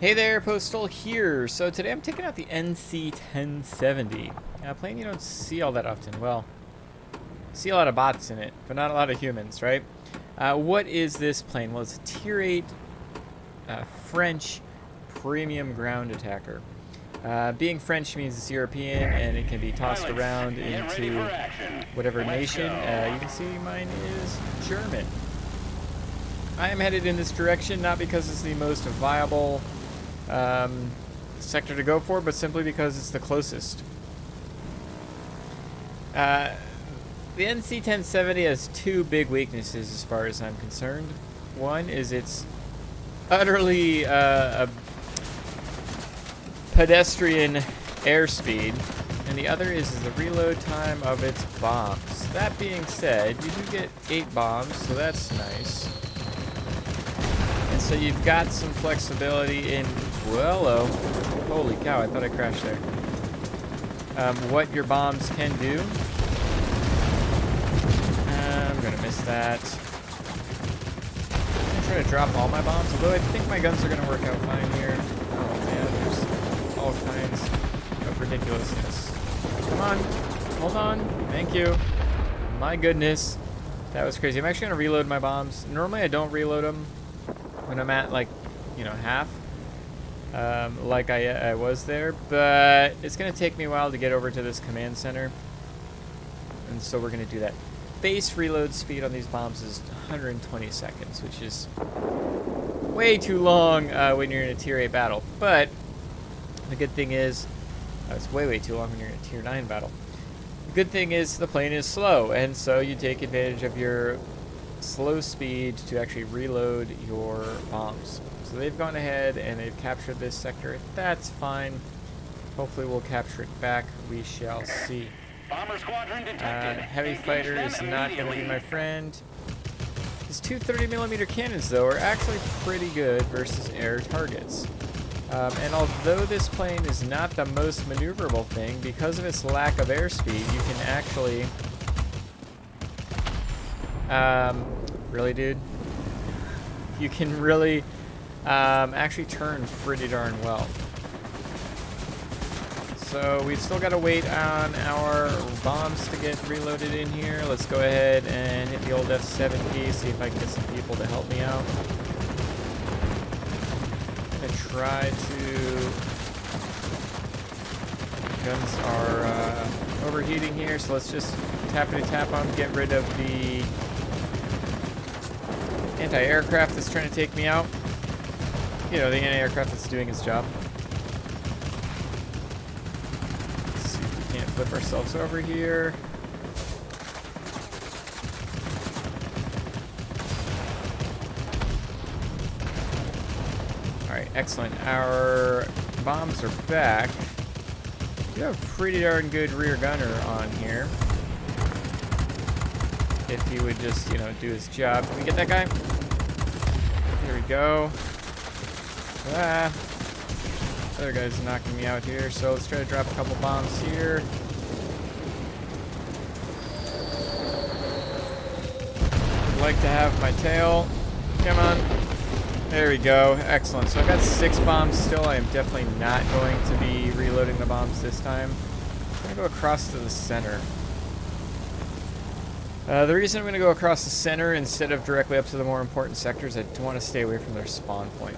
Hey there, Postal here. So today I'm taking out the NC-1070. A plane you don't see all that often. Well, see a lot of bots in it, but not a lot of humans, right? What is this plane? Well, it's a Tier 8 French premium ground attacker. Being French means it's European, and it can be tossed around into whatever nation. You can see mine is German. I am headed in this direction, not because it's the most viable sector to go for, but simply because it's the closest. The NC-1070 has two big weaknesses as far as I'm concerned. One is it's utterly pedestrian airspeed, and the other is the reload time of its bombs. That being said, you do get 8 bombs, so that's nice. And so you've got some flexibility in Duello. Holy cow, I thought I crashed there. What your bombs can do. I'm gonna miss that. I'm gonna try to drop all my bombs, although I think my guns are gonna work out fine here. Oh man, there's all kinds of ridiculousness. Come on, hold on, thank you. My goodness, that was crazy. I'm actually gonna reload my bombs. Normally I don't reload them when I'm at, like, you know, half, like I was there, but it's gonna take me a while to get over to this command center, and so we're gonna do that. Base reload speed on these bombs is 120 seconds, which is way too long when you're in a Tier 8 battle, but the good thing is, it's way too long when you're in a Tier 9 battle. The good thing is the plane is slow, and so you take advantage of your slow speed to actually reload your bombs. So they've gone ahead and they've captured this sector. That's fine. Hopefully we'll capture it back. We shall see. Bomber squadron detected. Heavy fighter is not going to be my friend. These two 30mm cannons, though, are actually pretty good versus air targets. And although this plane is not the most maneuverable thing, because of its lack of airspeed, you can actually... really, dude? You can really actually turn pretty darn well. So we've still got to wait on our bombs to get reloaded in here. Let's go ahead and hit the old F7 see if I can get some people to help me out. I'm going to try to... Guns are overheating here, so let's just tap on, get rid of the anti-aircraft that's trying to take me out. You know, the anti-aircraft that's doing its job. Let's see if we can't flip ourselves over here. Alright, excellent. Our bombs are back. We have a pretty darn good rear gunner on here. If he would just, you know, do his job. Can we get that guy? Here we go. Ah. Other guy's knocking me out here, so let's try to drop a couple bombs here. I'd like to have my tail. Come on. There we go. Excellent. So I've got 6 bombs still. I am definitely not going to be reloading the bombs this time. I'm going to go across to the center. The reason I'm going to go across the center instead of directly up to the more important sectors, I want to stay away from their spawn point.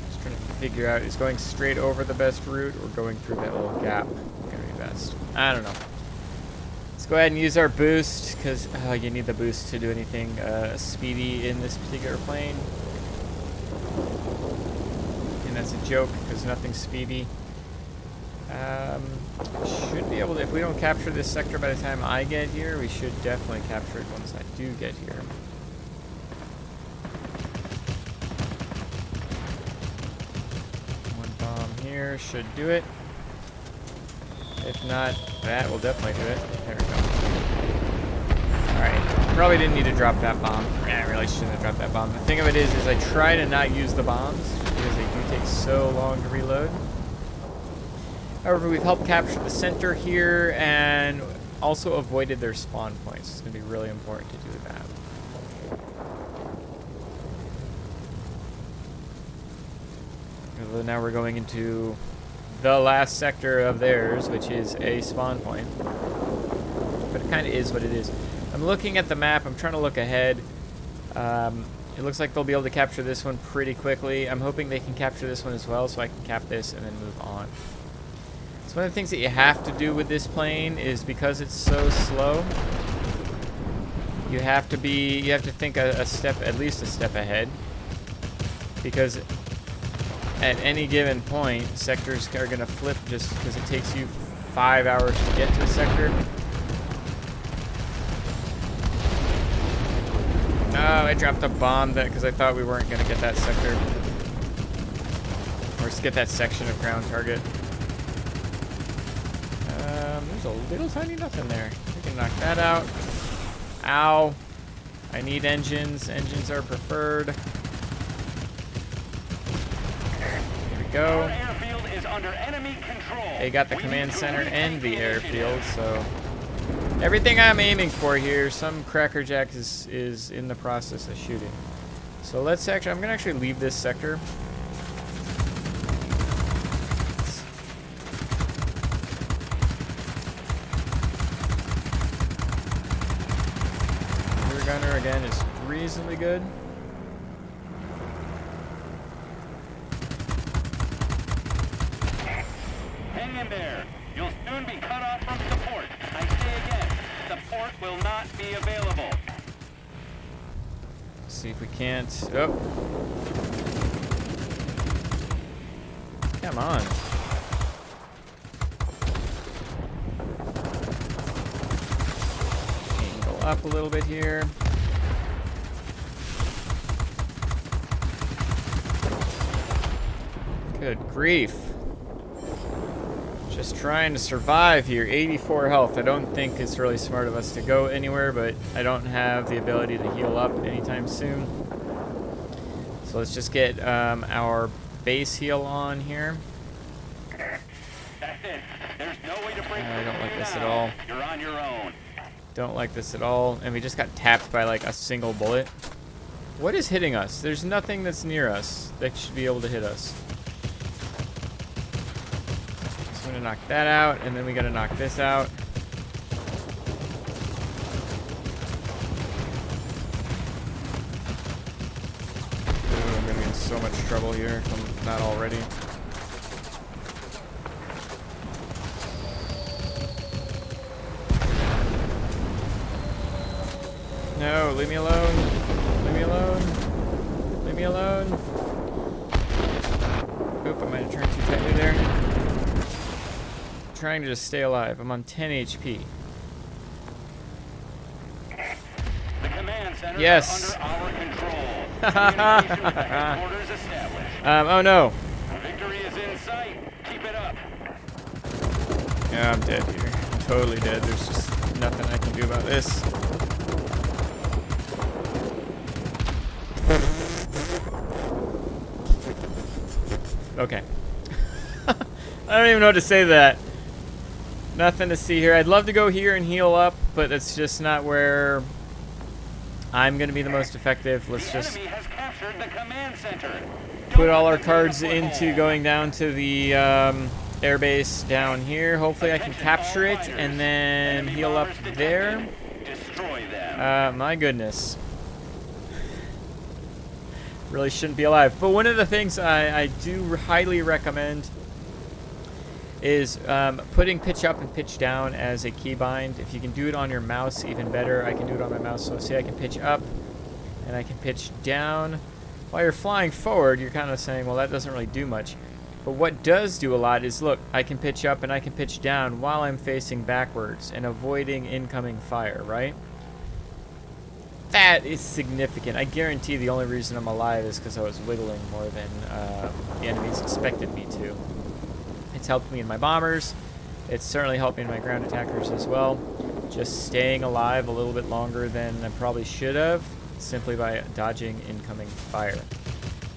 Just trying to figure out, is going straight over the best route or going through that little gap going to be best? I don't know. Let's go ahead and use our boost, because you need the boost to do anything speedy in this particular plane. And that's a joke, because nothing's speedy. Should be able to, if we don't capture this sector by the time I get here, we should definitely capture it once I do get here. One bomb here should do it. If not, that will definitely do it. There we go. Alright, probably didn't need to drop that bomb. Yeah, I really shouldn't have dropped that bomb. The thing of it is I try to not use the bombs because they do take so long to reload. However, we've helped capture the center here and also avoided their spawn points. It's going to be really important to do that. So now we're going into the last sector of theirs, which is a spawn point. But it kind of is what it is. I'm looking at the map. I'm trying to look ahead. It looks like they'll be able to capture this one pretty quickly. I'm hoping they can capture this one as well, so I can cap this and then move on. So one of the things that you have to do with this plane is, because it's so slow, you have to think a step, at least a step ahead, because at any given point, sectors are going to flip just because it takes you 5 hours to get to a sector. Oh, I dropped a bomb because I thought we weren't going to get that sector. Or just get that section of ground target. There's a little tiny nothing there. We can knock that out. Ow. I need engines. Engines are preferred. Here we go. Our airfield is under enemy control. They got the command center and the airfield, so everything I'm aiming for here, some crackerjack is in the process of shooting. So let's actually, I'm gonna actually leave this sector. Rear gunner again is reasonably good. Hang in there. You'll soon be cut off from support. I say again, support will not be available. See if we can't. Oh. Come on. Angle up a little bit here. Good grief. Just trying to survive here. 84 health. I don't think it's really smart of us to go anywhere, but I don't have the ability to heal up anytime soon. So let's just get our base heal on here. That's it. There's no way to break I don't like through this at now. all. You're on your own. Don't like this at all. And we just got tapped by like a single bullet. What is hitting us? There's nothing that's near us that should be able to hit us. I'm gonna knock that out, and then we gotta knock this out. Ooh, I'm gonna be in so much trouble here if I'm not already. No, leave me alone. Leave me alone. Leave me alone. Oop, I might have turned too tightly there. Trying to just stay alive. I'm on 10 HP. The command centers Yes. are under our control. Communication with the headquarters established. Oh no. Victory is in sight. Keep it up. Yeah, I'm dead here. I'm totally dead. There's just nothing I can do about this. Okay. I don't even know what to say to that. Nothing to see here. I'd love to go here and heal up, but it's just not where I'm going to be the most effective. Let's The just enemy has captured the command center. put all our cards into going down to the airbase down here. Hopefully I can capture it and then heal up there. Destroy them. My goodness. Really shouldn't be alive. But one of the things I do highly recommend is putting pitch up and pitch down as a keybind. If you can do it on your mouse, even better. I can do it on my mouse. So see, I can pitch up and I can pitch down. While you're flying forward, you're kind of saying, well, that doesn't really do much. But what does do a lot is, look, I can pitch up and I can pitch down while I'm facing backwards and avoiding incoming fire, right? That is significant. I guarantee the only reason I'm alive is because I was wiggling more than the enemies expected me to. It's helped me in my bombers. It's certainly helped me in my ground attackers as well. Just staying alive a little bit longer than I probably should have, simply by dodging incoming fire.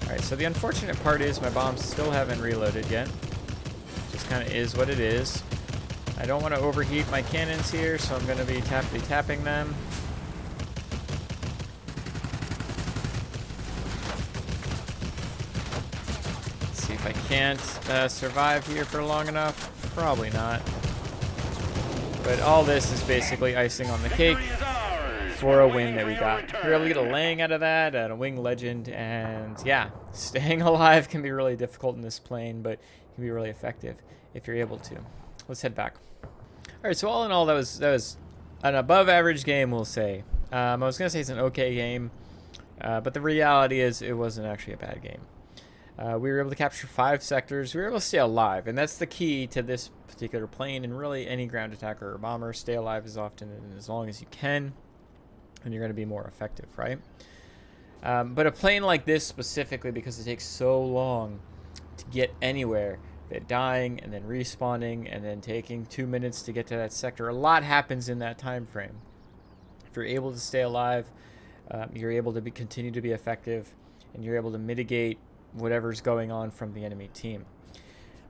Alright, so the unfortunate part is my bombs still haven't reloaded yet. Just kind of is what it is. I don't want to overheat my cannons here, so I'm going to be tapping them. see if I can't survive here for long enough. Probably not. But all this is basically icing on the cake for a win that we got. We were able to get a laying out of that, and a wing legend, and yeah, staying alive can be really difficult in this plane, but can be really effective if you're able to. Let's head back. All right, so all in all, that was an above average game, we'll say. I was gonna say it's an okay game, but the reality is it wasn't actually a bad game. We were able to capture 5 sectors. We were able to stay alive, and that's the key to this particular plane, and really any ground attacker or bomber. Stay alive as often and as long as you can, and you're going to be more effective, right? But a plane like this specifically, because it takes so long to get anywhere, that dying and then respawning and then taking 2 minutes to get to that sector, a lot happens in that time frame. If you're able to stay alive, you're able to continue to be effective, and you're able to mitigate whatever's going on from the enemy team.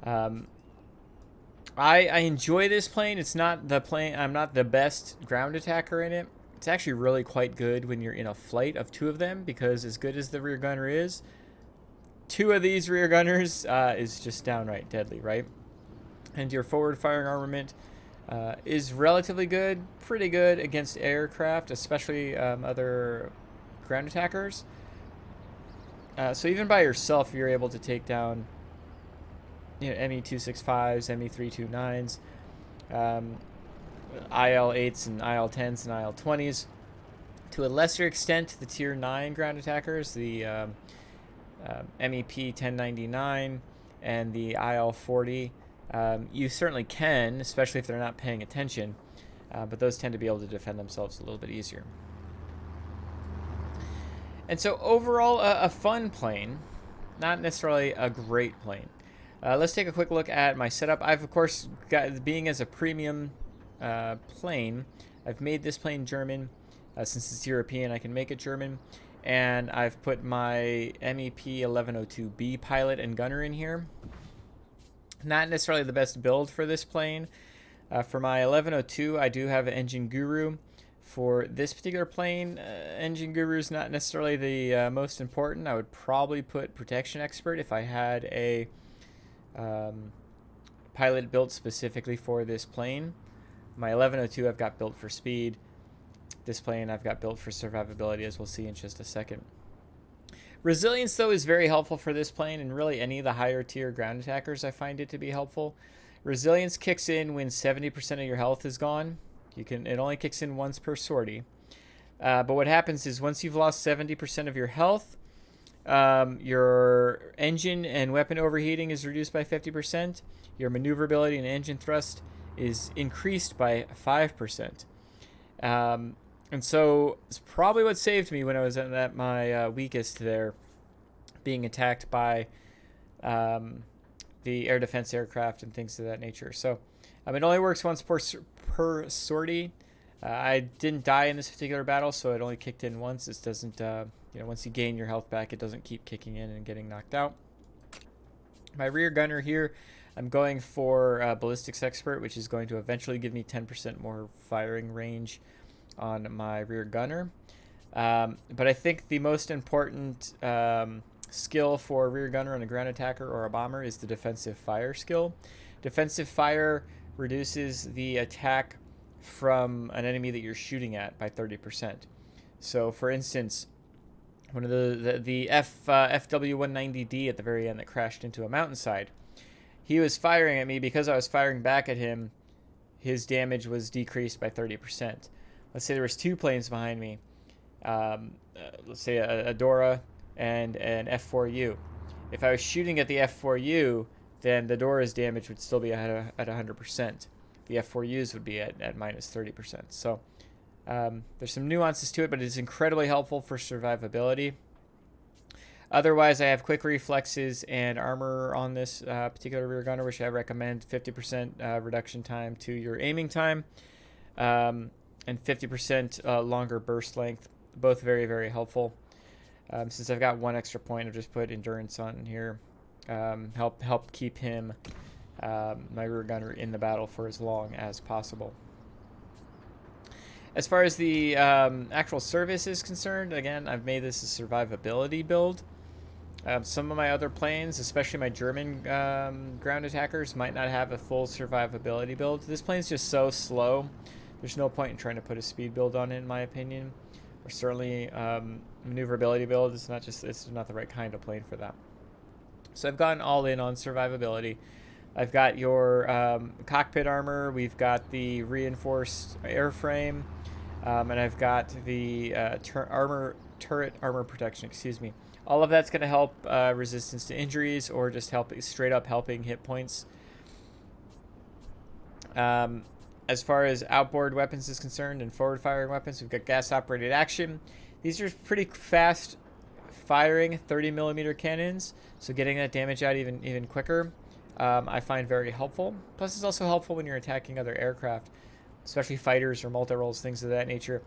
I enjoy this plane. It's not the plane. I'm not the best ground attacker in it. It's actually really quite good when you're in a flight of 2 of them, because as good as the rear gunner is, 2 of these rear gunners is just downright deadly, right? And your forward firing armament is relatively good, pretty good against aircraft, especially other ground attackers. So even by yourself, you're able to take down, ME-265s, ME-329s, IL-8s and IL-10s and IL-20s. To a lesser extent, the Tier 9 ground attackers, the MEP-1099 and the IL-40, you certainly can, especially if they're not paying attention, but those tend to be able to defend themselves a little bit easier. And so overall, a fun plane, not necessarily a great plane. Let's take a quick look at my setup. I've, of course, being as a premium plane, I've made this plane German. Since it's European, I can make it German. And I've put my MEP 1102B pilot and gunner in here. Not necessarily the best build for this plane. For my 1102, I do have an Engine Guru. For this particular plane, Engine Guru is not necessarily the most important. I would probably put Protection Expert if I had a pilot built specifically for this plane. My 1102 I've got built for speed. This plane I've got built for survivability, as we'll see in just a second. Resilience, though, is very helpful for this plane, and really any of the higher tier ground attackers I find it to be helpful. Resilience kicks in when 70% of your health is gone. It only kicks in once per sortie. But what happens is once you've lost 70% of your health, your engine and weapon overheating is reduced by 50%. Your maneuverability and engine thrust is increased by 5%. And so it's probably what saved me when I was at my weakest there, being attacked by the air defense aircraft and things of that nature. So it only works once per sortie. I didn't die in this particular battle, so it only kicked in once. This doesn't, once you gain your health back, it doesn't keep kicking in and getting knocked out. My rear gunner here, I'm going for Ballistics Expert, which is going to eventually give me 10% more firing range on my rear gunner. But I think the most important skill for a rear gunner on a ground attacker or a bomber is the defensive fire skill. Defensive fire reduces the attack from an enemy that you're shooting at by 30%. So, for instance, one of the FW-190D at the very end that crashed into a mountainside, he was firing at me. Because I was firing back at him, his damage was decreased by 30%. Let's say there was 2 planes behind me. Let's say a Dora and an F4U. If I was shooting at the F4U, then the Dora's damage would still be at 100%. The F4Us would be at minus 30%. So there's some nuances to it, but it's incredibly helpful for survivability. Otherwise, I have quick reflexes and armor on this particular rear gunner, which I recommend 50% reduction time to your aiming time, and 50% longer burst length. Both very, very helpful. Since I've got 1 extra point, I've just put endurance on here. Help keep him, my rear gunner, in the battle for as long as possible. As far as the actual service is concerned, again, I've made this a survivability build. Some of my other planes, especially my German ground attackers, might not have a full survivability build. This plane's just so slow. There's no point in trying to put a speed build on it, in my opinion. Or certainly maneuverability build. It's not the right kind of plane for that. So I've gone all in on survivability. I've got your cockpit armor. We've got the reinforced airframe. And I've got the turret armor protection, excuse me. All of that's going to help resistance to injuries or just straight up helping hit points. As far as outboard weapons is concerned and forward firing weapons, we've got gas operated action. These are pretty fast firing 30mm cannons, so getting that damage out even quicker I find very helpful. Plus it's also helpful when you're attacking other aircraft, especially fighters or multi-rolls, things of that nature.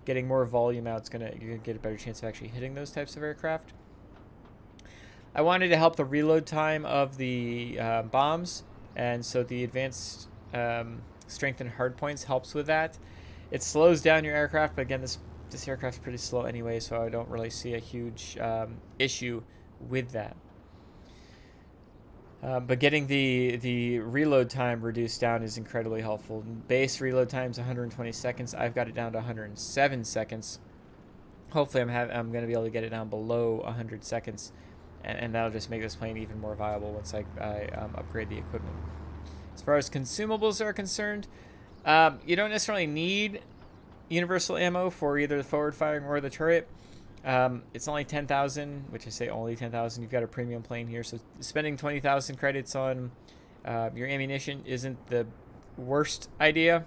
Getting more volume out, you're gonna get a better chance of actually hitting those types of aircraft. I wanted to help the reload time of the bombs, and so the advanced strength and hard points helps with that. It slows down your aircraft, but again, this aircraft's pretty slow anyway, so I don't really see a huge issue with that. But getting the reload time reduced down is incredibly helpful. Base reload time is 120 seconds. I've got it down to 107 seconds. Hopefully I'm going to be able to get it down below 100 seconds, and that'll just make this plane even more viable once I upgrade the equipment. As far as consumables are concerned, you don't necessarily need universal ammo for either the forward firing or the turret. It's only 10,000, which I say only 10,000. You've got a premium plane here, so spending 20,000 credits on your ammunition isn't the worst idea.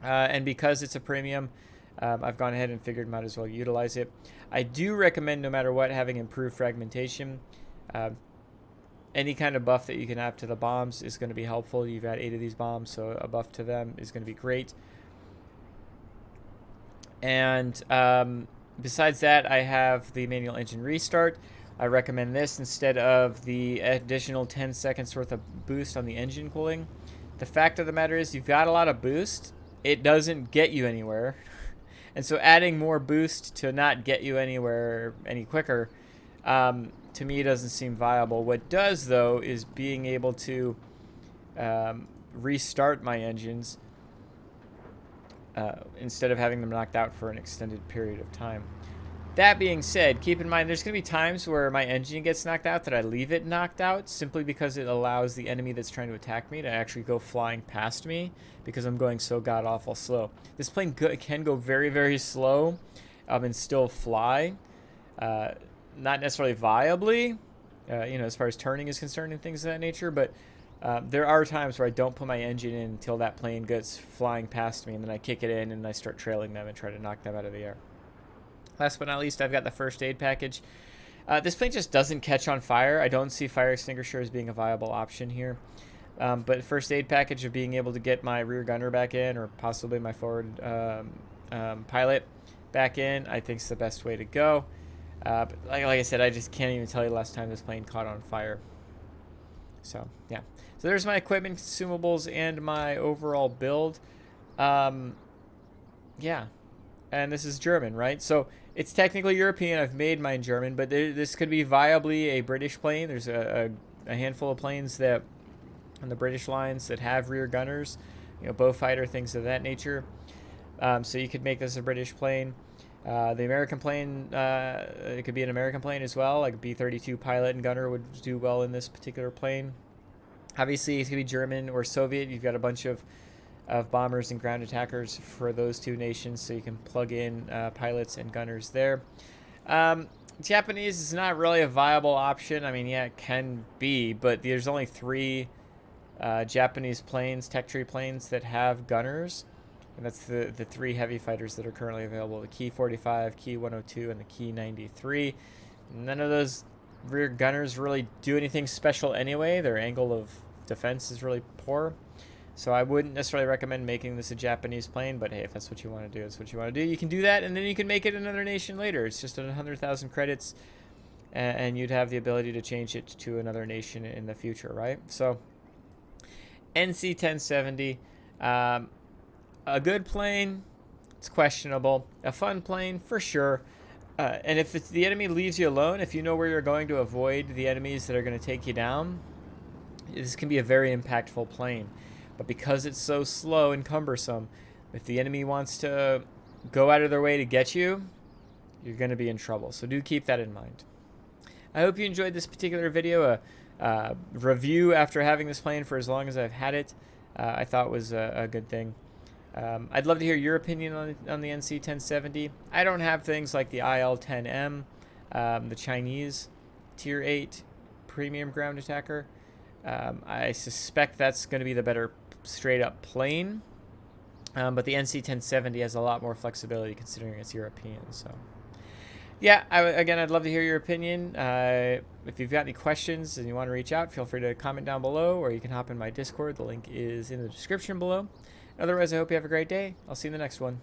And because it's a premium, I've gone ahead and figured might as well utilize it. I do recommend, no matter what, having improved fragmentation. Any kind of buff that you can have to the bombs is going to be helpful. You've got 8 of these bombs, so a buff to them is going to be great. And besides that, I have the manual engine restart. I recommend this instead of the additional 10 seconds worth of boost on the engine cooling. The fact of the matter is, you've got a lot of boost. It doesn't get you anywhere. And so adding more boost to not get you anywhere any quicker, to me, doesn't seem viable. What does, though, is being able to restart my engines instead of having them knocked out for an extended period of time. That being said, keep in mind there's going to be times where my engine gets knocked out that I leave it knocked out simply because it allows the enemy that's trying to attack me to actually go flying past me because I'm going so god-awful slow. This plane can go very, very slow and still fly. Not necessarily viably, as far as turning is concerned and things of that nature, but there are times where I don't put my engine in until that plane gets flying past me, and then I kick it in and I start trailing them and try to knock them out of the air. Last but not least, I've got the first aid package. This plane just doesn't catch on fire. I don't see fire extinguisher as being a viable option here. But first aid package of being able to get my rear gunner back in, or possibly my forward pilot back in, I think is the best way to go. But like I said, I just can't even tell you the last time this plane caught on fire. So, yeah. So there's my equipment, consumables, and my overall build. Yeah. And this is German, right? So it's technically European. I've made mine German, but this could be viably a British plane. There's a handful of planes that on the British lines that have rear gunners, bow fighter, things of that nature. So you could make this a British plane. The American plane, it could be an American plane as well. Like a B-32 pilot and gunner would do well in this particular plane. Obviously, it could be German or Soviet. You've got a bunch of bombers and ground attackers for those two nations, so you can plug in pilots and gunners there. Japanese is not really a viable option. I mean, yeah, it can be, but there's only 3 Japanese planes, tech tree planes, that have gunners. And that's the 3 heavy fighters that are currently available: the Ki-45, Ki-102, and the Ki-93. None of those rear gunners really do anything special anyway. Their angle of defense is really poor. So I wouldn't necessarily recommend making this a Japanese plane, but hey, if that's what you want to do, that's what you want to do. You can do that, and then you can make it another nation later. It's just 100,000 credits, and you'd have the ability to change it to another nation in the future, right? So NC-1070, a good plane, it's questionable. A fun plane, for sure. And if the enemy leaves you alone, if you know where you're going to avoid the enemies that are going to take you down, this can be a very impactful plane. But because it's so slow and cumbersome, if the enemy wants to go out of their way to get you, you're going to be in trouble. So do keep that in mind. I hope you enjoyed this particular video. A review after having this plane for as long as I've had it, I thought was a good thing. I'd love to hear your opinion on the NC-1070. I don't have things like the IL-10M, the Chinese Tier 8 premium ground attacker. I suspect that's going to be the better straight-up plane. But the NC-1070 has a lot more flexibility considering it's European. So, yeah, again, I'd love to hear your opinion. If you've got any questions and you want to reach out, feel free to comment down below, or you can hop in my Discord. The link is in the description below. Otherwise, I hope you have a great day. I'll see you in the next one.